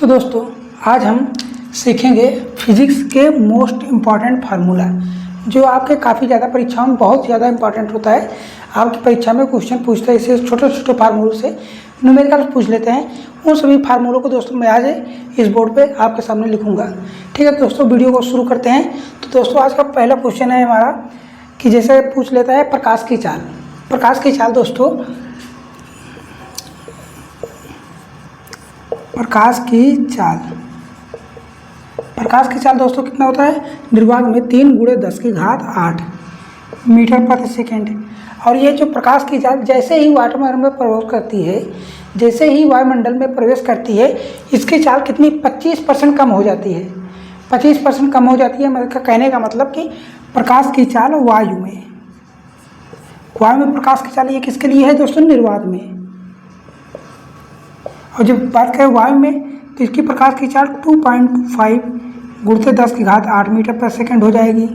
तो दोस्तों आज हम सीखेंगे फिजिक्स के मोस्ट इम्पॉर्टेंट फार्मूला जो आपके काफ़ी ज़्यादा परीक्षाओं में बहुत ज़्यादा इंपॉर्टेंट होता है। आपकी परीक्षा में क्वेश्चन पूछता है, इससे छोटे छोटे फार्मूलों से न्यूमेरिकल पूछ लेते हैं। उन सभी फार्मूलों को दोस्तों मैं आज इस बोर्ड पे आपके सामने लिखूंगा। ठीक है दोस्तों, वीडियो को शुरू करते हैं। तो दोस्तों आज का पहला क्वेश्चन है हमारा कि जैसे पूछ लेता है प्रकाश की चाल। प्रकाश की चाल दोस्तों, प्रकाश की चाल दोस्तों कितना होता है निर्वात में 3 × 10⁸ मीटर प्रति सेकेंड। और ये जो प्रकाश की चाल जैसे ही वायुमंडल में प्रवेश करती है, जैसे ही वायुमंडल में प्रवेश करती है, इसकी चाल कितनी 25% कम हो जाती है। 25% कम हो जाती है। मतलब कहने का मतलब कि प्रकाश की चाल वायु में प्रकाश की चाल ये किसके लिए है दोस्तों, निर्वात में। और जब बात करें वायु में तो इसकी प्रकाश की चाल 2.5 × 10⁸ मीटर पर सेकेंड हो जाएगी।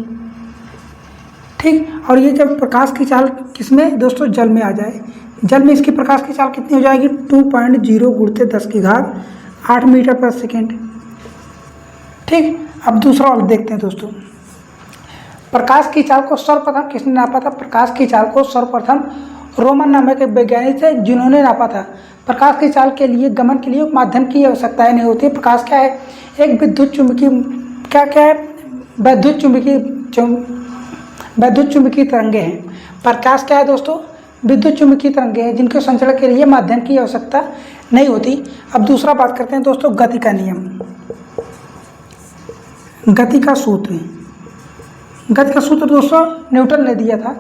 ठीक, और ये जब प्रकाश की चाल किसमें दोस्तों, जल में आ जाए, जल में इसकी प्रकाश की चाल कितनी हो जाएगी 2.0 × 10⁸ मीटर पर सेकेंड। ठीक, अब दूसरा वाला देखते हैं दोस्तों। प्रकाश की चाल को सर्वप्रथम किसने नापा था? प्रकाश की चाल को सर्वप्रथम रोमन नामक एक वैज्ञानिक थे जिन्होंने नापा था। प्रकाश की चाल के लिए गमन के लिए माध्यम की आवश्यकताएं नहीं होती। प्रकाश क्या है, एक विद्युत चुंबकीय तरंगे हैं। प्रकाश क्या है दोस्तों, विद्युत चुंबकीय तरंगे हैं जिनके संचरण के लिए माध्यम की आवश्यकता नहीं होती। अब दूसरा बात करते हैं दोस्तों गति का नियम, गति का सूत्र। गति का सूत्र दोस्तों न्यूटन ने दिया था।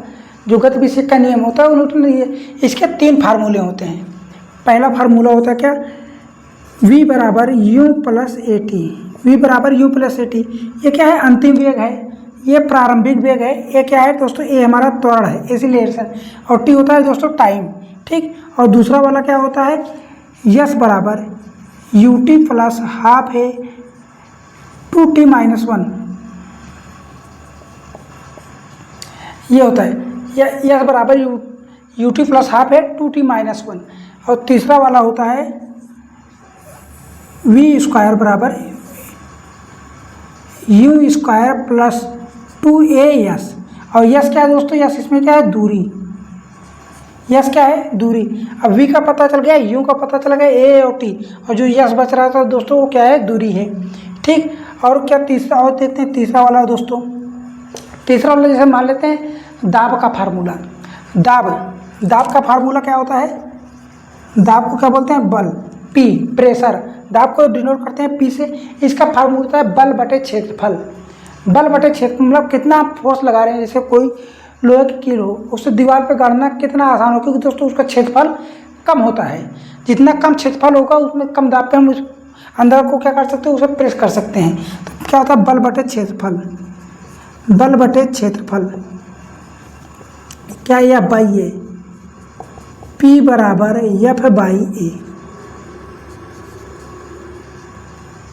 जो गति विषय का नियम होता है वो न्यूटन ने दिया। इसके 3 फार्मूले होते हैं। पहला फार्मूला होता है क्या, v = u + at। v = u + at। ये क्या है, अंतिम वेग है, ये प्रारंभिक वेग है। ये क्या है दोस्तों, ये हमारा त्वरण है, एक्सीलरेशन। और t होता है दोस्तों टाइम। ठीक, और दूसरा वाला क्या होता है, s = ut + ½ है 2t - 1। ये होता है s = ut + ½ है 2t - 1। और तीसरा वाला होता है v² = u² + 2as। और यस क्या है दोस्तों, यस इसमें क्या है, दूरी। यस क्या है, दूरी। अब v का पता चल गया, u का पता चल गया, a और t, और जो यस बच रहा था दोस्तों वो क्या है, दूरी है। ठीक, और क्या तीसरा, और देखते हैं तीसरा वाला दोस्तों। तीसरा वाला जैसे मान लेते हैं दाब का फार्मूला। दाब का फार्मूला क्या होता है, दाब को क्या बोलते हैं, बल। P प्रेशर, दाब को डिनोट करते हैं P से। इसका फार्मूला होता है बल बटे क्षेत्रफल। बल बटे क्षेत्र मतलब कितना फोर्स लगा रहे हैं। जैसे कोई लोहे की कील हो, उससे दीवार पे गाड़ना कितना आसान हो, क्योंकि दोस्तों उसका क्षेत्रफल कम होता है। जितना कम क्षेत्रफल होगा उतने कम दाब पे हम उस अंदर को क्या कर सकते हैं, उसे प्रेस कर सकते हैं। तो क्या होता है, बल बटे क्षेत्रफल। बल बटे क्षेत्रफल क्या, यह बाई है, P = F/A।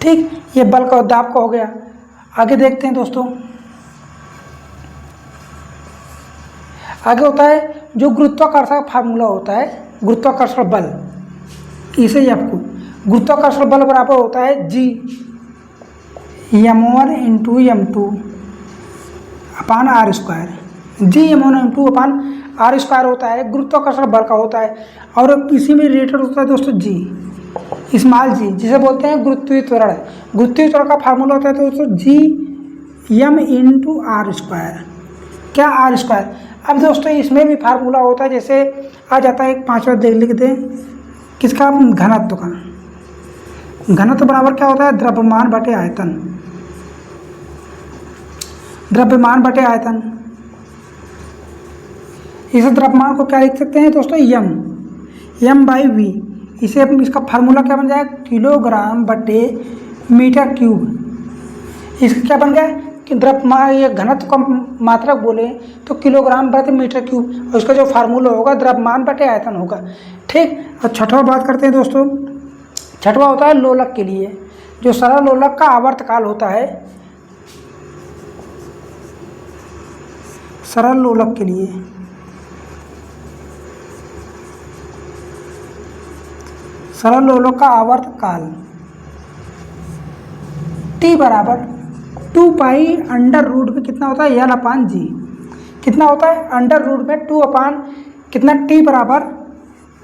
ठीक, ये बल का और दाब का हो गया। आगे देखते हैं दोस्तों। आगे होता है जो गुरुत्वाकर्षण का फार्मूला होता है, गुरुत्वाकर्षण बल। इसे ही आपको गुरुत्वाकर्षण बल बराबर होता है G m1 × m2 / r²। G m1 × r² होता है, गुरुत्वाकर्षण बल का होता है। और इसी में रिलेटेड होता है दोस्तों G, स्मॉल g, जिसे बोलते हैं गुरुत्वीय त्वरण। गुरुत्वीय त्वरण का फार्मूला होता है दोस्तों G m × r²। क्या, r²। अब दोस्तों इसमें भी फार्मूला होता है, जैसे आ जाता है, एक 5वां लिख दें किसका, घनत्व का। घनत्व बराबर क्या होता है, द्रव्यमान बटे आयतन। द्रव्यमान बटे आयतन। इस द्रव्यमान को क्या लिख सकते हैं दोस्तों, m/v। इसे इसका फार्मूला क्या बन जाएगा, किलोग्राम बटे मीटर क्यूब। इसका क्या बन गया कि द्रव्यमान, ये घनत्व का मात्रक बोले तो किलोग्राम बटे मीटर क्यूब, और इसका जो फार्मूला होगा द्रव्यमान बटे आयतन होगा। ठीक, और छठवां बात करते हैं दोस्तों। छठवां होता है लोलक के लिए, जो सरल लोलक का आवर्तकाल होता है। सरल लोलक के लिए सरल लोलक का आवर्त काल। टी बराबर 2 पाई अंडर रूट में कितना होता है, L/G। कितना होता है अंडर रूट में 2 अपान कितना, टी बराबर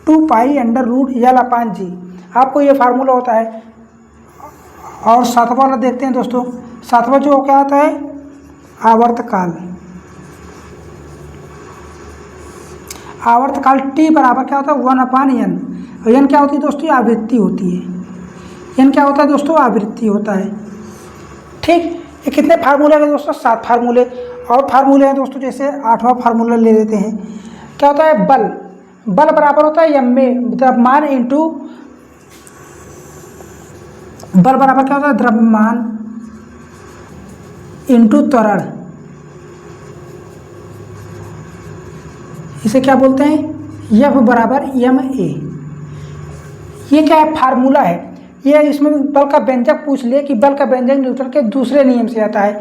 2 पाई अंडर रूट L/G। आपको ये फार्मूला होता है। और सातवां वाला देखते हैं दोस्तों। सातवां जो क्या होता है, आवर्तकाल। आवर्तकाल टी बराबर क्या होता है 1/n। और n क्या होती है दोस्तों, आवृत्ति होती है। n क्या होता है दोस्तों, आवृत्ति होता है। ठीक, ये कितने फार्मूले हैं दोस्तों, 7 फार्मूले। और फार्मूले हैं दोस्तों, जैसे 8वां फार्मूला ले लेते हैं। क्या होता है, बल। बल बराबर होता है m में द्रव्यमान इंटू, बल बराबर क्या होता है, द्रव्यमान इंटू त्वरण। इसे क्या बोलते हैं, F बराबर ma। ये क्या है, फार्मूला है। ये इसमें बल का व्यंजक पूछ ले कि बल का व्यंजक न्यूटन के दूसरे नियम से आता है।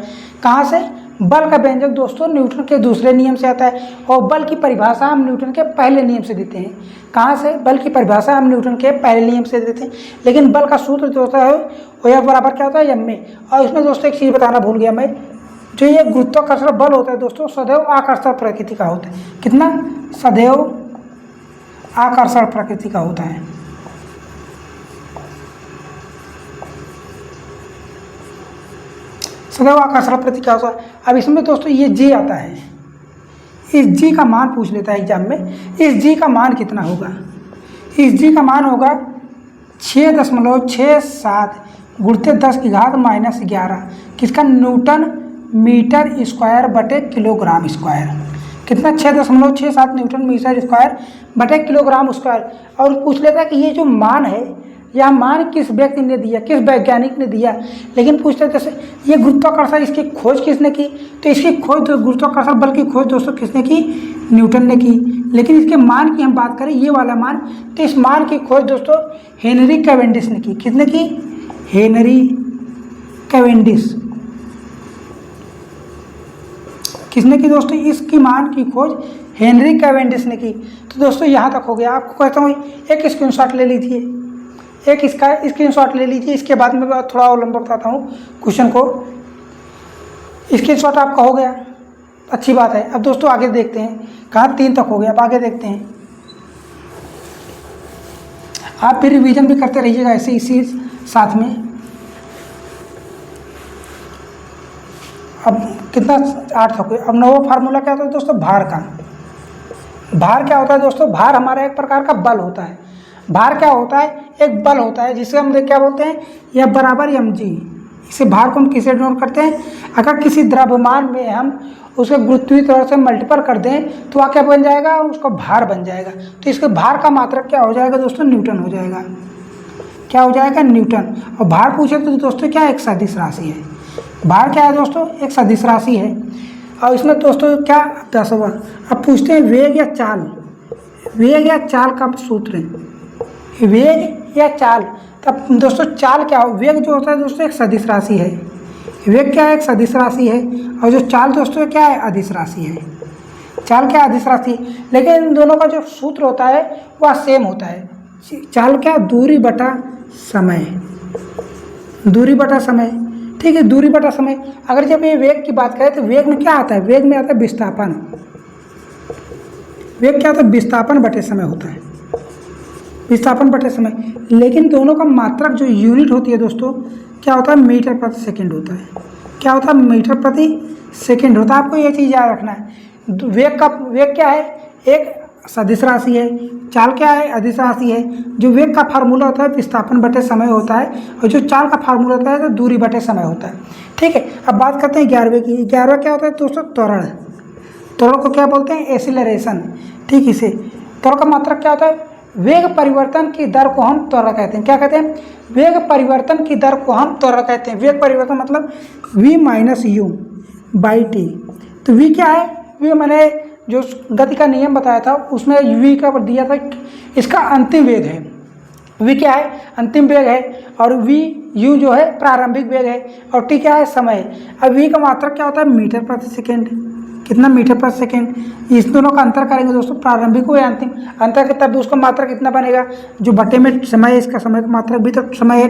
कहाँ से, बल का व्यंजक दोस्तों न्यूटन के दूसरे नियम से आता है। और बल की परिभाषा हम न्यूटन के पहले नियम से देते हैं। कहाँ से, बल की परिभाषा हम न्यूटन के पहले नियम से देते हैं। लेकिन बल का सूत्र जो होता है वो F बराबर क्या होता है, ma। और इसमें दोस्तों एक चीज़ बताना भूल गया मैं, जो ये गुरुत्वाकर्षण बल होता है दोस्तों, सदैव आकर्षण प्रकृति का होता है। कितना, सदैव आकर्षण प्रकृति का होता है। सदैव आकर्षण प्रकृति का होता है। अब इसमें दोस्तों ये G आता है। इस G का मान पूछ लेता है एग्जाम में। इस G का मान कितना होगा, इस G का मान होगा 6.67 गुणित 10⁻⁻11। किसका, न्यूटन मीटर स्क्वायर बटे किलोग्राम स्क्वायर। कितना, 6.67 न्यूटन मीटर स्क्वायर बटे किलोग्राम स्क्वायर। और पूछ लेता है कि ये जो मान है, यह मान किस व्यक्ति ने दिया, किस वैज्ञानिक ने दिया। लेकिन पूछते जैसे ये गुरुत्वाकर्षण, इसकी खोज किसने की, तो इसकी खोज, गुरुत्वाकर्षण बल की खोज दोस्तों किसने की, न्यूटन ने की। लेकिन इसके मान की हम बात करें, ये वाला मान, तो इस मान की खोज दोस्तों हेनरी कैवेंडिश ने की। किसने की, हेनरी कैवेंडिश। किसने की दोस्तों, इसकी मान की खोज हेनरी कैवेंडिश ने की। तो दोस्तों यहाँ तक हो गया। आपको कहता हूँ एक स्क्रीनशॉट ले लीजिए, एक इसका स्क्रीनशॉट ले लीजिए। इसके बाद में थोड़ा और लंबा बताता हूँ क्वेश्चन को। स्क्रीनशॉट आपका हो गया, अच्छी बात है। अब दोस्तों आगे देखते हैं, कहाँ 3 तक हो गया। अब आगे देखते हैं। आप फिर रिवीजन भी करते रहिएगा ऐसे इसी साथ में। अब कितना, 8 तक हुए। अब 9वां फार्मूला क्या होता है दोस्तों, भार का। भार क्या होता है दोस्तों, भार हमारा एक प्रकार का बल होता है। भार क्या होता है, एक बल होता है, जिसे हम क्या बोलते हैं, F बराबर mg। इसे भार को हम किसे डिनोट करते हैं, अगर किसी द्रव्यमान में हम उसके गुरुत्वीय त्वरण से मल्टीपल कर दें तो क्या बन जाएगा, उसका भार बन जाएगा। तो इसके भार का मात्रक क्या हो जाएगा दोस्तों, न्यूटन हो जाएगा। क्या हो जाएगा, न्यूटन। और भार पूछे तो दोस्तों क्या, एक सदिश राशि है। भार क्या है दोस्तों, एक सदिश राशि है। और इसमें दोस्तों क्या, 10वां। अब पूछते हैं वेग या चाल। वेग या चाल का सूत्र है, वेग या चाल। तब दोस्तों चाल क्या हो, वेग जो होता है दोस्तों एक सदिश राशि है। वेग क्या है, एक सदिश राशि है। और जो चाल दोस्तों क्या है, अदिश राशि है। चाल क्या, अदिश राशि। लेकिन इन दोनों का जो सूत्र होता है वह सेम होता है। चाल क्या, दूरी बटा समय। दूरी बटा समय, ठीक है, दूरी बटा समय। अगर जब ये वेग की बात करें तो वेग में क्या आता है, वेग में आता है विस्थापन। वेग क्या होता है, विस्थापन बटे समय होता है, विस्थापन बटे समय। लेकिन दोनों का मात्रक जो यूनिट होती है दोस्तों क्या होता है, मीटर प्रति सेकंड होता है। क्या होता है, मीटर प्रति सेकंड होता है। आपको ये चीज़ याद रखना है। वेग क्या है, एक सदिश राशि है। चाल क्या है, अदिश राशि है। जो वेग का फार्मूला होता है विस्थापन बटे समय होता है, और जो चाल का फार्मूला होता है तो दूरी बटे समय होता है। ठीक है, अब बात करते हैं 11वें की। 11वां क्या होता है दोस्तों, त्वरण। त्वरण को क्या बोलते हैं, एसिलरेशन। ठीक, इसे त्वरण का मात्रक क्या होता है, वेग परिवर्तन की दर को हम त्वरण कहते हैं। क्या कहते हैं, वेग परिवर्तन की दर को हम त्वरण कहते हैं। वेग परिवर्तन मतलब v minus you by T. तो v क्या है, v मैंने जो गति का नियम बताया था उसमें v का दिया था, इसका अंतिम वेग है। v क्या है, अंतिम वेग है। और v u जो है प्रारंभिक वेग है। और t क्या है, समय। अब v का मात्रक क्या होता है, मीटर प्रति सेकेंड। कितना मीटर पर सेकेंड। इस दोनों का अंतर करेंगे दोस्तों, प्रारंभिक हो या अंतिम, अंतर के तब भी उसका मात्रक कितना बनेगा, जो बटे में समय है इसका समय का मात्रक भी तो समय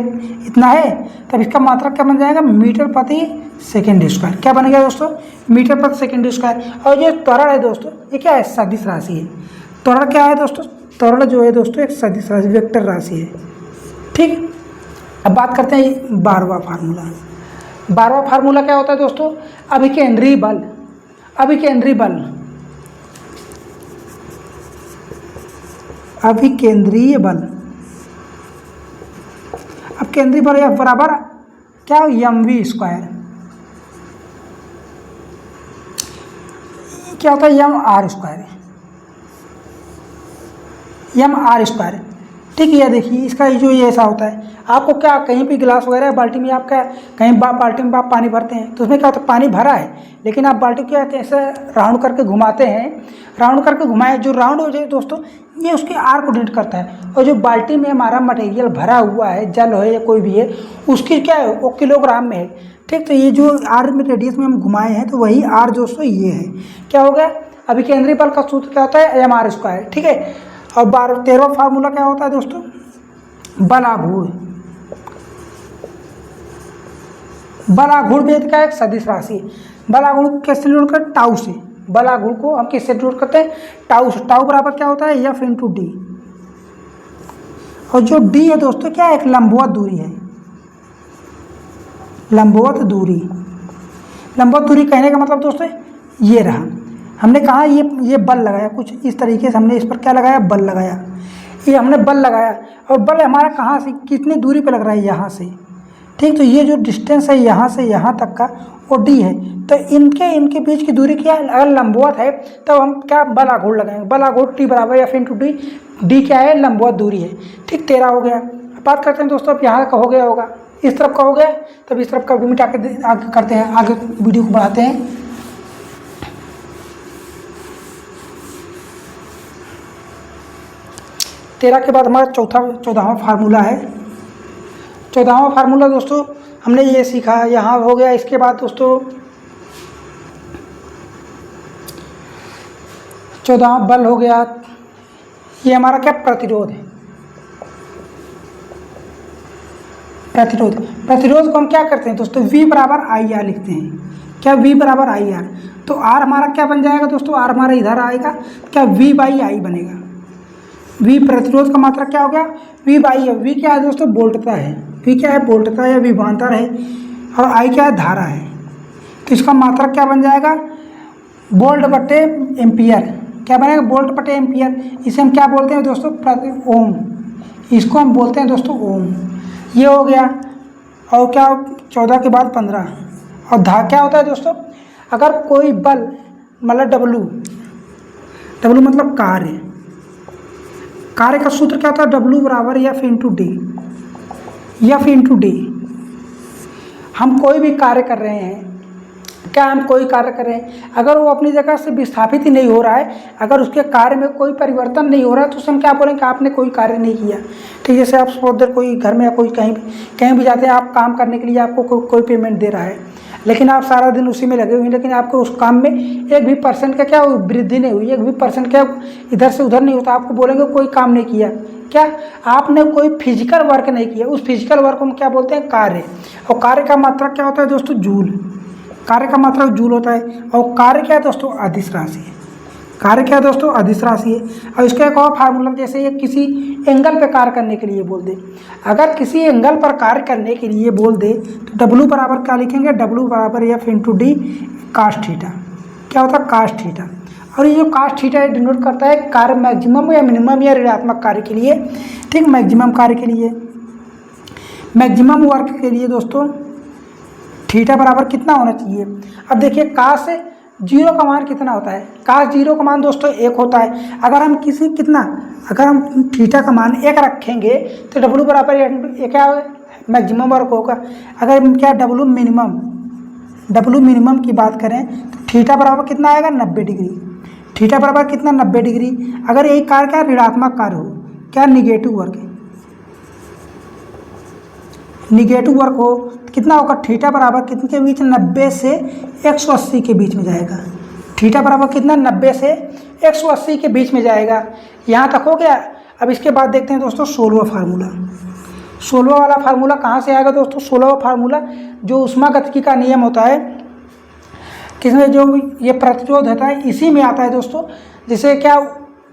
इतना है, तब इसका मात्रक क्या बन जाएगा, मीटर प्रति सेकेंड स्क्वायर। क्या बन गया दोस्तों, मीटर प्रति सेकेंड स्क्वायर। और ये त्वरण है दोस्तों, ये क्या है, सदिश राशि है। त्वरण क्या है दोस्तों, त्वरण जो है दोस्तों एक सदिश राशि, वेक्टर राशि है। ठीक, अब बात करते हैं 12वां फार्मूला। 12वां फार्मूला क्या होता है दोस्तों, अभिकेंद्रीय बल। अभिकेंद्रीय बल, अभिकेंद्रीय बल। अब केंद्रीय बल F बराबर क्या, mv स्क्वायर। क्या होता है, mr स्क्वायर, mr स्क्वायर। ठीक है, देखिए इसका जो ये ऐसा होता है, आपको क्या कहीं भी गिलास वगैरह बाल्टी में, आप क्या कहीं बाल्टी में आप पानी भरते हैं तो उसमें क्या होता है, पानी भरा है, लेकिन आप बाल्टी क्या कहते हैं, ऐसे राउंड करके घुमाते हैं, राउंड करके घुमाए, जो राउंड हो जाए दोस्तों ये उसके आर को डिनोट करता है। और जो बाल्टी में हमारा मटेरियल भरा हुआ है, जल है या कोई भी है, उसकी क्या है, वो किलोग्राम में है। ठीक, तो ये जो आर में रेडियस में हम घुमाए हैं, तो वही आर दोस्तों ये है। क्या हो गया, अभिकेंद्रीय बल का सूत्र क्या होता है, mr स्क्वायर। ठीक है, और 13वां फार्मूला क्या होता है दोस्तों, बलाघूर्ण। बलाघूर्ण वेद का एक सदिश राशि। बलाघूर्ण कैसे डिनोट करते हैं, टाउ से। बलाघूर्ण को हम किससे डिनोट करते हैं, टाउ से। टाउ बराबर क्या होता है, F इंटू डी। और जो डी है दोस्तों क्या है, एक लंबवत दूरी है, लंबवत दूरी। लंबवत दूरी कहने का मतलब दोस्तों ये रहा, हमने कहा ये बल लगाया, कुछ इस तरीके से हमने इस पर क्या लगाया, बल लगाया। ये हमने बल लगाया, और बल हमारा कहाँ से कितनी दूरी पे लग रहा है, यहाँ से। ठीक, तो ये जो डिस्टेंस है यहाँ से यहाँ तक का, वो डी है। तो इनके बीच की दूरी क्या है, अगर लंबवत है तब हम क्या बलाघूर्ण लगाएंगे। बलाघूर्ण टी बराबर F इंटू डी। डी क्या है, लंबवत दूरी है। ठीक, 13 हो गया। अब बात करते हैं दोस्तों, अब यहाँ का हो गया होगा, इस तरफ का हो गया, तब इस तरफ का भी मिटा के आगे करते हैं, आगे वीडियो को बढ़ाते हैं। तेरह के बाद हमारा 14वां फार्मूला है। 14वां फार्मूला दोस्तों हमने ये सीखा, यहाँ हो गया। इसके बाद दोस्तों 14वां बल हो गया। ये हमारा क्या, प्रतिरोध है। प्रतिरोध, प्रतिरोध को हम क्या करते हैं दोस्तों, V बराबर आई आर लिखते हैं। क्या, V बराबर आई आर। तो R हमारा क्या बन जाएगा दोस्तों, R हमारा इधर आएगा, क्या V बाई आई बनेगा। V प्रतिरोध का मात्रा क्या हो गया, V बाई है। V क्या है दोस्तों, वोल्टता है। V क्या है, वोल्टता है, विभवांतर है। और I क्या है, धारा है। तो इसका मात्रा क्या बन जाएगा, वोल्ट बटे एम्पियर। क्या बनेगा, वोल्ट बटे एम्पियर। इसे हम क्या बोलते हैं दोस्तों, प्रति ओम। इसको हम बोलते हैं दोस्तों ओम। ये हो गया। और क्या, 14 के बाद 15। और क्या होता है दोस्तों, अगर कोई बल मतलब डब्लू मतलब कार्य, कार्य का सूत्र क्या होता है, W बराबर F into D. F into D. हम कोई भी कार्य कर रहे हैं, क्या हम कोई कार्य कर रहे हैं, अगर वो अपनी जगह से विस्थापित ही नहीं हो रहा है, अगर उसके कार्य में कोई परिवर्तन नहीं हो रहा है, तो उसे हम क्या बोलेंगे, आपने कोई कार्य नहीं किया। ठीक, जैसे आप उधर कोई घर में या कोई कहीं भी जाते हैं, आप काम करने के लिए आपको कोई पेमेंट दे रहा है, लेकिन आप सारा दिन उसी में लगे हुए हैं, लेकिन आपको उस काम में 1% का क्या वृद्धि नहीं हुई, 1% क्या इधर से उधर नहीं होता, आपको बोलेंगे कोई काम नहीं किया। क्या, आपने कोई फिजिकल वर्क नहीं किया। उस फिजिकल वर्क को हम क्या बोलते हैं, कार्य। और कार्य का मात्रा क्या होता है दोस्तों, जूल। कार्य का मात्रा जूल होता है। और कार्य क्या है दोस्तों, अदिश राशि है। कार्य क्या है दोस्तों, अदिश राशि है। और इसका एक और फार्मूला, जैसे ये किसी एंगल पे कार्य करने के लिए बोल दे, अगर किसी एंगल पर कार्य करने के लिए बोल दे तो W बराबर क्या लिखेंगे, W बराबर F into D cos theta. क्या होता है, कास थीटा। और ये जो कास थीटा डिनोट करता है कार्य मैक्सिमम या मिनिमम या ऋणात्मक कार्य के लिए। ठीक, मैक्सिमम कार्य के लिए, मैक्सिमम वर्क के लिए दोस्तों थीटा बराबर कितना होना चाहिए। अब देखिए, कास 0 का मान कितना होता है, कास 0 का मान दोस्तों 1 होता है। अगर हम अगर हम थीटा का मान 1 रखेंगे तो W बराबर ये क्या मैक्सिमम वर्क होगा। अगर हम क्या W मिनिमम की बात करें तो थीटा बराबर कितना आएगा, 90 डिग्री। थीटा बराबर कितना, 90 डिग्री। अगर यही कार्य क्या ऋणात्मक कार्य हो, क्या निगेटिव वर्क है, निगेटिव वर्क हो, कितना होगा, थीटा बराबर कितने के बीच, 90 से 180 के बीच में जाएगा। थीटा बराबर कितना 90 से 180 के बीच में जाएगा। यहाँ तक हो गया। अब इसके बाद देखते हैं दोस्तों 16वां फार्मूला। 16वां वाला फार्मूला कहाँ से आएगा दोस्तों? 16वां फार्मूला जो ऊष्मागतिकी का नियम होता है, किसमें जो ये प्रतिरोध होता है इसी में आता है दोस्तों। जैसे क्या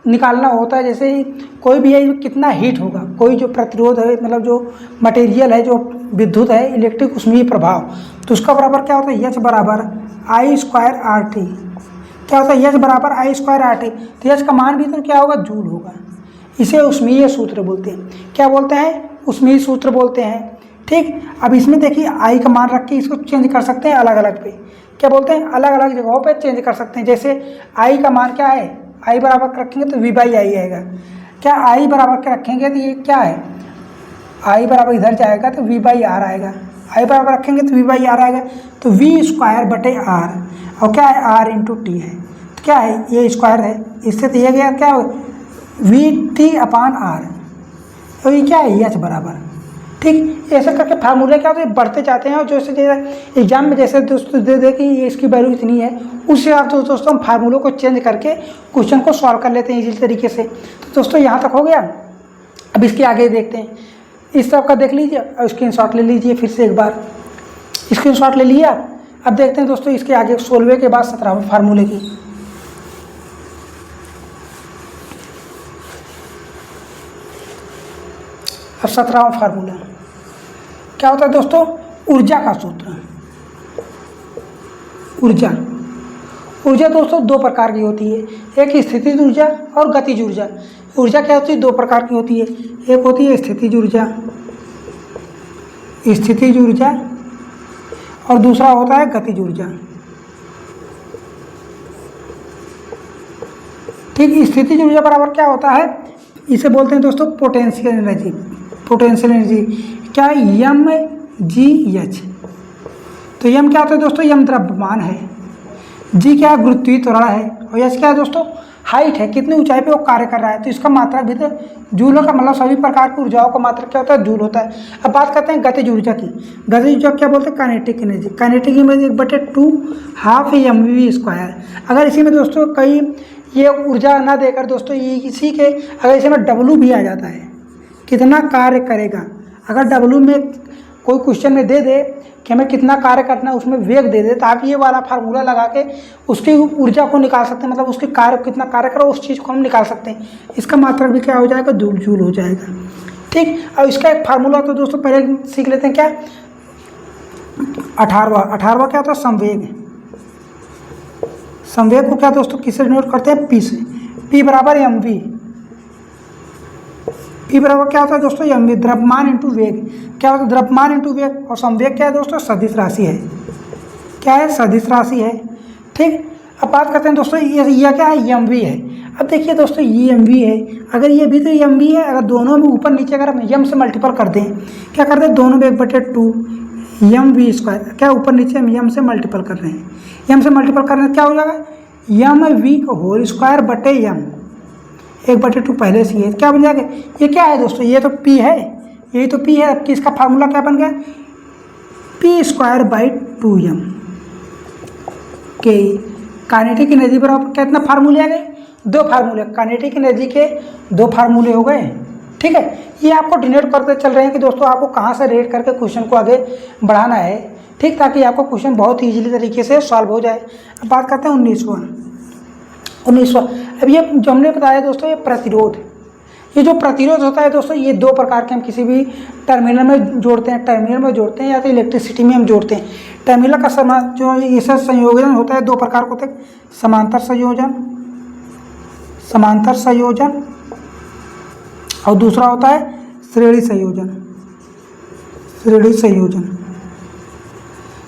निकालना होता है, जैसे कोई भी है कितना हीट होगा, कोई जो प्रतिरोध है मतलब जो मटेरियल है, जो विद्युत है, इलेक्ट्रिक ऊष्मीय प्रभाव, तो उसका बराबर क्या होता है? एच बराबर आई स्क्वायर आर टी। क्या होता है? एच बराबर आई स्क्वायर आर टी। तो एच का मान भी तो क्या होगा? जूल होगा। इसे ऊष्मीय सूत्र बोलते हैं। क्या बोलते हैं? ऊष्मीय सूत्र बोलते हैं। ठीक, अब इसमें देखिए आई का मान रख के इसको चेंज कर सकते हैं अलग अलग पे। क्या बोलते हैं? अलग अलग जगहों पे चेंज कर सकते हैं। जैसे आई का मान क्या है? आई बराबर रखेंगे तो वी बाई आई आएगा। क्या आई बराबर के रखेंगे तो ये क्या है? आई बराबर इधर जाएगा तो वी बाई आर आएगा। आई बराबर रखेंगे तो वी बाई आर आएगा। तो वी स्क्वायर बटे आर, और क्या है? आर इंटू टी है। तो क्या है? ये स्क्वायर है, इससे तो ये गया क्या? V T upon R. तो ये क्या है? एच बराबर। ठीक, ऐसे करके फार्मूले क्या होते हैं बढ़ते जाते हैं। और जैसे जैसे एग्जाम में जैसे दोस्तों दे दे कि ये इसकी वैल्यू इतनी है, उस हिसाब से दोस्तों हम फार्मूलों को चेंज करके क्वेश्चन को सॉल्व कर लेते हैं इसी तरीके से। तो दोस्तों यहाँ तक हो गया। अब इसके आगे देखते हैं। इस तरफ का देख लीजिए और स्क्रीनशॉट ले लीजिए। फिर से एक बार स्क्रीनशॉट ले लिया। अब देखते हैं दोस्तों इसके आगे 16वें के बाद 17वें फार्मूले की। अब 17वां फार्मूला क्या होता है दोस्तों? ऊर्जा का सूत्र। ऊर्जा ऊर्जा दोस्तों दो प्रकार की होती है, एक स्थितिज ऊर्जा और गतिज ऊर्जा। ऊर्जा क्या होती है? दो प्रकार की होती है। एक होती है स्थितिज ऊर्जा, स्थितिज ऊर्जा, और दूसरा होता है गतिज ऊर्जा। ठीक, स्थितिज ऊर्जा बराबर क्या होता है? इसे बोलते हैं दोस्तों पोटेंशियल एनर्जी। पोटेंशियल एनर्जी क्या है? M G H. तो एम क्या होता है दोस्तों? एम द्रव्यमान है, जी क्या है? गुरुत्वीय त्वरण है, और एच क्या है दोस्तों? हाइट है, कितनी ऊंचाई पे वो कार्य कर रहा है। तो इसका मात्रक भी तो जूल का, मतलब सभी प्रकार की ऊर्जाओं का मात्रक क्या होता है? जूल होता है। अब बात करते हैं गतिज ऊर्जा की। गतिज ऊर्जा क्या बोलते हैं? Kinetic energy. Kinetic energy 1/2 half M V square. अगर इसी में दोस्तों कई ये ऊर्जा ना देकर दोस्तों ये इसी के अगर इसी में डब्लू भी आ जाता है, कितना कार्य करेगा। अगर डब्लू में कोई क्वेश्चन में दे दे कि हमें कितना कार्य करना है, उसमें वेग दे दे, तो आप ये वाला फार्मूला लगा के उसकी ऊर्जा को निकाल सकते हैं। मतलब उसके कार्य कितना कार्य करो उस चीज़ को हम निकाल सकते हैं। इसका मात्रक भी क्या हो जाएगा? जूल हो जाएगा। ठीक, अब इसका एक फार्मूला तो दोस्तों पहले सीख लेते हैं। क्या? 18वां क्या होता है? संवेग। संवेग को क्या दोस्तों किससे डिनोट करते हैं? पी से। पी बराबर एम वी। पी बराबर क्या होता है दोस्तों? एम वी, द्रव्यमान इंटू वेग। क्या होता है? द्रव्यमान इंटू वेग। और संवेग क्या है दोस्तों? सदिश राशि है। क्या है? सदिश राशि है। ठीक, अब बात करते हैं दोस्तों ये क्या है? एम वी है। अब देखिए दोस्तों ये एम वी है, अगर ये भी तो एम वी है, अगर दोनों में ऊपर नीचे अगर हम एम से मल्टीपल कर दें, क्या कर दें? दोनों में 1/2 एम वी स्क्वायर। क्या ऊपर नीचे हम एम से मल्टीपल कर रहे हैं, एम से मल्टीपल करने से क्या हो जाएगा? एम वी होल स्क्वायर बटे एम, 1/2 पहले से है, क्या बन जाएगा? ये क्या है दोस्तों? ये तो पी है, यही तो पी है। अब इसका फार्मूला क्या बन गया? पी स्क्वायर बाई 2m के काइनेटिक एनर्जी बराबर कितना फार्मूले आ गए? 2 फार्मूले। काइनेटिक एनर्जी के 2 फार्मूले हो गए। ठीक है, ये आपको डिनोट करते चल रहे हैं कि दोस्तों आपको कहाँ से रेट करके क्वेश्चन को आगे बढ़ाना है। ठीक, ताकि आपको क्वेश्चन बहुत ईजिली तरीके से सॉल्व हो जाए। अब बात करते हैं 19वां। अब ये जो हमने बताया दोस्तों, ये प्रतिरोध, ये जो प्रतिरोध होता है दोस्तों, ये 2 प्रकार के हम किसी भी टर्मिनल में जोड़ते हैं। टर्मिनल में जोड़ते हैं या तो इलेक्ट्रिसिटी में हम जोड़ते हैं। टर्मिनल का जो इसका संयोजन होता है 2 प्रकार के होते हैं, समांतर संयोजन और दूसरा होता है श्रेणी संयोजन।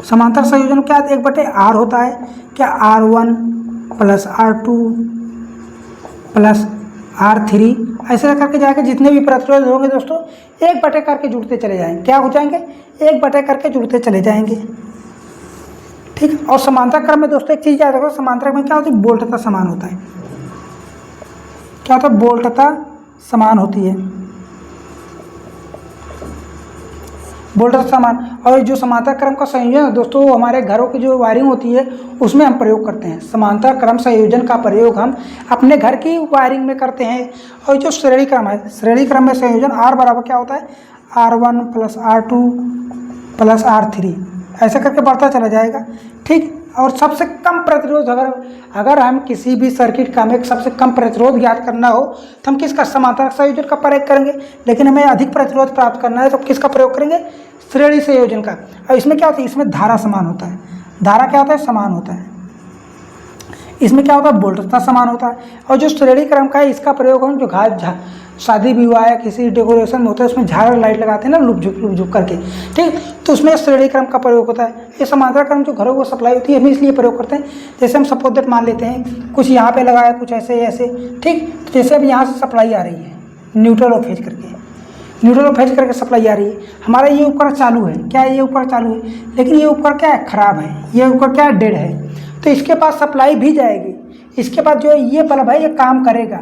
समांतर संयोजन क्या 1/r होता है। क्या? R1 + R2 + R3 ऐसे करके जाके जितने भी प्रतिरोध होंगे दोस्तों 1/, करके जुड़ते चले जाएंगे। क्या हो जाएंगे? 1/, करके जुड़ते चले जाएंगे। ठीक, और समांतर क्रम में दोस्तों एक चीज़ याद रखो, समांतर में क्या होती है? बोल्टता समान होता है। क्या होता है? बोल्टता समान होती है। वोल्टेज समान। और जो समांतर क्रम का संयोजन है दोस्तों, वो हमारे घरों की जो वायरिंग होती है उसमें हम प्रयोग करते हैं। समांतर क्रम संयोजन का प्रयोग हम अपने घर की वायरिंग में करते हैं। और जो श्रेणी क्रम है, श्रेणी क्रम में संयोजन R बराबर क्या होता है, R1 + R2 + R3, ऐसा करके बढ़ता चला जाएगा। ठीक। और सबसे कम प्रतिरोध, अगर हम किसी भी सर्किट का हमें सबसे कम प्रतिरोध ज्ञात करना हो तो हम किसका, समांतर संयोजन का प्रयोग करेंगे। लेकिन हमें अधिक प्रतिरोध प्राप्त करना है तो किसका प्रयोग करेंगे, श्रेणी संयोजन का। और इसमें क्या होता है, इसमें धारा समान होता है। धारा क्या होता है, समान होता है। इसमें क्या होता है, वोल्टेज समान होता है। और जो श्रेणी क्रम का है इसका प्रयोग हम जो शादी विवाह या किसी डेकोरेशन में होता है उसमें झालर लाइट लगाते हैं ना, लुक झुक करके। ठीक। तो उसमें श्रेणी क्रम का प्रयोग होता है। ये समांतर क्रम जो घरों को सप्लाई होती है हम इसलिए प्रयोग करते हैं, जैसे हम सपोज दैट मान लेते हैं कुछ यहाँ पे लगाया, कुछ ऐसे ऐसे। ठीक। तो जैसे अब यहाँ से सप्लाई आ रही है न्यूट्रल और फेज करके, न्यूट्रल और फेज करके सप्लाई आ रही है। हमारा ये उपकरण चालू है, क्या है, ये उपकरण चालू है, लेकिन ये उपकरण क्या है, खराब है, ये उपकरण क्या है, डेड है। तो इसके पास सप्लाई भी जाएगी, इसके बाद जो ये बल्ब है ये काम करेगा,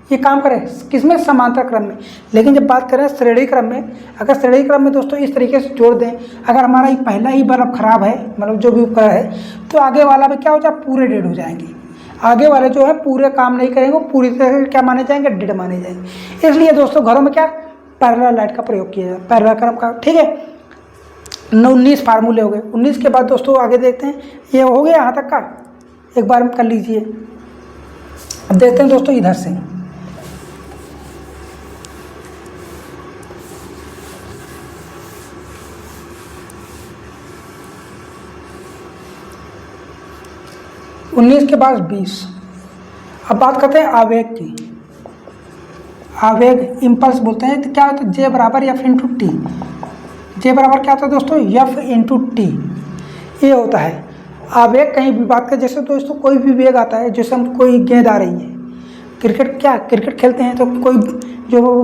ये काम करे किसमें, समांतर क्रम में। लेकिन जब बात करें श्रेणी क्रम में, अगर श्रेणी क्रम में दोस्तों इस तरीके से जोड़ दें, अगर हमारा ये पहला ही बल्ब खराब है, मतलब जो भी उपकरण है, तो आगे वाला भी क्या हो जाए, पूरे डेड हो जाएंगे। आगे वाले जो है पूरे काम नहीं करेंगे, वो पूरी तरह से क्या माने जाएंगे, डेड माने जाएंगे। इसलिए दोस्तों घरों में क्या पैरेलल लाइट का प्रयोग किया जाए, पैरेलल क्रम का। ठीक है। 19 फार्मूले हो गए। 19 के बाद दोस्तों आगे देखते हैं, ये हो गया यहाँ तक का, एक बार कर लीजिए। अब देखते हैं दोस्तों इधर से, उन्नीस के बाद 20। अब बात करते हैं आवेग की। आवेग इम्पल्स बोलते हैं। तो क्या होता है, J बराबर F इंटू टी। J बराबर क्या होता है दोस्तों, F इंटू टी, ये होता है आवेग। कहीं भी बात करें, जैसे दोस्तों कोई भी वेग आता है, जैसे हम कोई गेंद आ रही है, क्रिकेट खेलते हैं तो कोई जो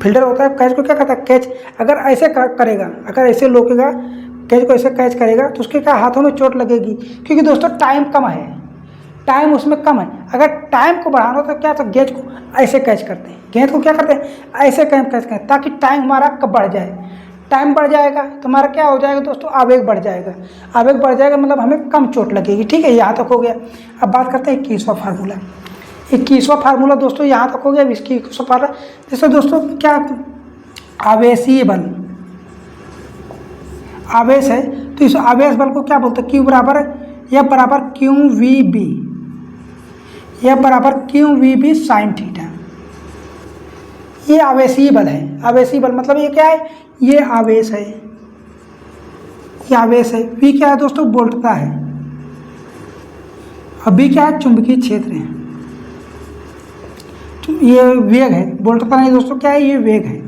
फील्डर होता है कैच को क्या करता है, कैच अगर ऐसे करेगा, अगर ऐसे लोकेगा, कैच को ऐसे कैच करेगा तो उसके क्या हाथों में चोट लगेगी, क्योंकि दोस्तों टाइम कम है, टाइम उसमें कम है। अगर टाइम को बढ़ाना हो तो क्या, तो गेंद को ऐसे कैच करते हैं, गेंद को क्या करते हैं, ऐसे कैच करते हैं, ताकि टाइम हमारा कब बढ़ जाए। टाइम बढ़ जाएगा तो हमारा क्या हो जाएगा दोस्तों, आवेग बढ़ जाएगा। आवेग बढ़ जाएगा मतलब हमें कम चोट लगेगी। ठीक है, यहाँ तक हो गया। अब बात करते हैं 21वां फार्मूला। 21वां फार्मूला दोस्तों यहाँ तक हो गया। 21वां फार्मूला जैसे दोस्तों क्या, आवेशीय बल, आवेश है तो इस आवेश बल को क्या बोलते हैं, Q बराबर F बराबर QVB, F बराबर QVB साइन थीटा। ये आवेशीय बल है। आवेशीय बल मतलब ये क्या है, ये आवेश है, ये आवेश है। V क्या है दोस्तों, वोल्टता है, और B क्या है, चुंबकीय क्षेत्र है। ये वेग है, वोल्टता नहीं दोस्तों, क्या है, ये वेग है।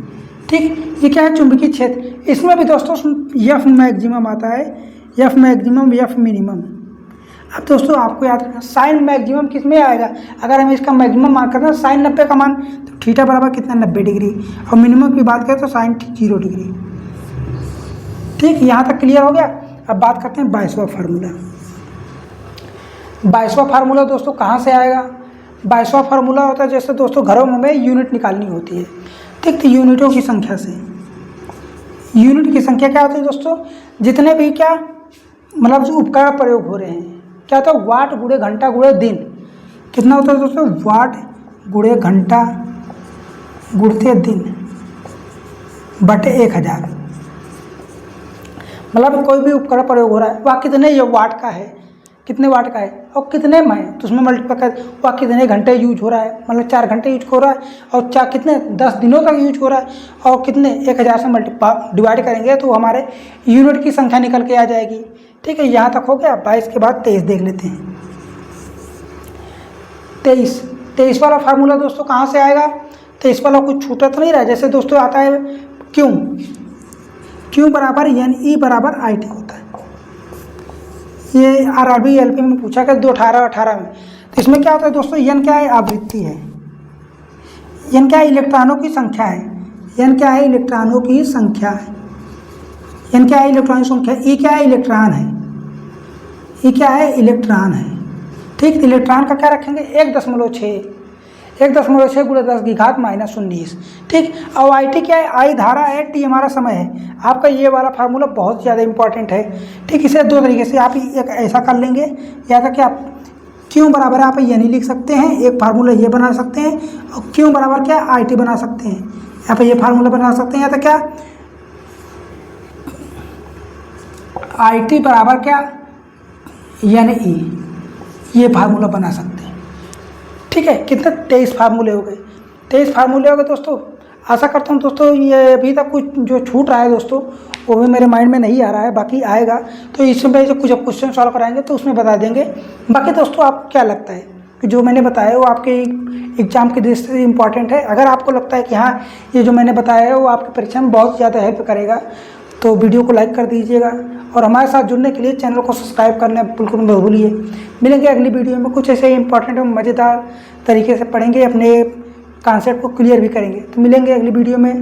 ठीक। ये क्या है, चुंबकीय क्षेत्र। इसमें भी दोस्तों F मैक्सिमम आता है, F मैक्सिमम, F मिनिमम। अब दोस्तों आपको याद रखना, साइन मैक्सिमम किस में आएगा, अगर हम इसका मैक्सिमम मान करना साइन 90 का मान, तो थीटा बराबर कितना, 90 डिग्री। और मिनिमम की बात करें तो साइन 0 डिग्री। ठीक, यहाँ तक क्लियर हो गया। अब बात करते हैं 22वां फार्मूला। 22वां फार्मूला दोस्तों कहाँ से आएगा, 22वां फार्मूला होता है, जैसे दोस्तों घरों में हमें यूनिट निकालनी होती है। ठीक, तो यूनिटों की संख्या से, यूनिट की संख्या क्या होती है दोस्तों, जितने भी क्या मतलब जो उपकरण प्रयोग हो रहे हैं, क्या होता है, वाट गुणे घंटा गुणे दिन। कितना होता है दोस्तों, वाट गुणे घंटा गुणते दिन बटे 1000। मतलब कोई भी उपकरण प्रयोग हो रहा है वह कितने ये वाट का है, कितने वाट का है और कितने में है, तो उसमें मल्टीप्लाई कर वह कितने घंटे यूज हो रहा है, मतलब 4 घंटे यूज हो रहा है, और 4 कितने 10 दिनों तक यूज हो रहा है, और कितने 1000 से डिवाइड करेंगे तो हमारे यूनिट की संख्या निकल के आ जाएगी। ठीक है, यहाँ तक हो गया। 22 के बाद 23 देख लेते हैं। 23 वाला फार्मूला दोस्तों कहाँ से आएगा, 23 वाला कुछ छूटा तो नहीं रहा। जैसे दोस्तों आता है क्यू बराबर NE बराबर IT होता है। ये RRB LP में पूछा गया 2018 में। तो इसमें क्या होता है दोस्तों, N क्या है, आवृत्ति है, N क्या है, इलेक्ट्रॉनों की संख्या है, N क्या है, इलेक्ट्रॉनों की संख्या है, N क्या है, इलेक्ट्रॉन की संख्या, E क्या है, इलेक्ट्रॉन है, E क्या है, इलेक्ट्रॉन है। ठीक, इलेक्ट्रॉन का क्या रखेंगे, 1.6, 1.6 × 10⁻⁻19। ठीक। अब IT क्या है, I धारा है, T हमारा समय है। आपका ये वाला फार्मूला बहुत ज़्यादा इंपॉर्टेंट है। ठीक। इसे दो तरीके से आप एक ऐसा कर लेंगे, या तो क्या क्यों बराबर है आप ये नहीं लिख सकते हैं, एक फार्मूला ये बना सकते हैं, और क्यों बराबर क्या IT बना सकते हैं, यहाँ पे ये फार्मूला बना सकते हैं, या तो क्या IT बराबर क्या NE, ये फार्मूला बना सकते हैं। ठीक है। कितने 23 फार्मूले हो गए, 23 फार्मूले हो गए दोस्तों। आशा करता हूँ दोस्तों ये अभी तक कुछ जो छूट रहा है दोस्तों वो भी मेरे माइंड में नहीं आ रहा है, बाकी आएगा तो इसमें जो कुछ क्वेश्चन सॉल्व कराएंगे तो उसमें बता देंगे। बाकी दोस्तों आपको क्या लगता है कि जो मैंने बताया वो आपके एग्जाम की दृष्टि से इम्पॉर्टेंट है? अगर आपको लगता है कि हाँ ये जो मैंने बताया है वो आपकी परीक्षा में बहुत ज़्यादा हेल्प करेगा तो वीडियो को लाइक कर दीजिएगा, और हमारे साथ जुड़ने के लिए चैनल को सब्सक्राइब करना बिल्कुल मत भूलिए। मिलेंगे अगली वीडियो में, कुछ ऐसे इंपॉर्टेंट और मज़ेदार तरीके से पढ़ेंगे, अपने कॉन्सेप्ट को क्लियर भी करेंगे। तो मिलेंगे अगली वीडियो में।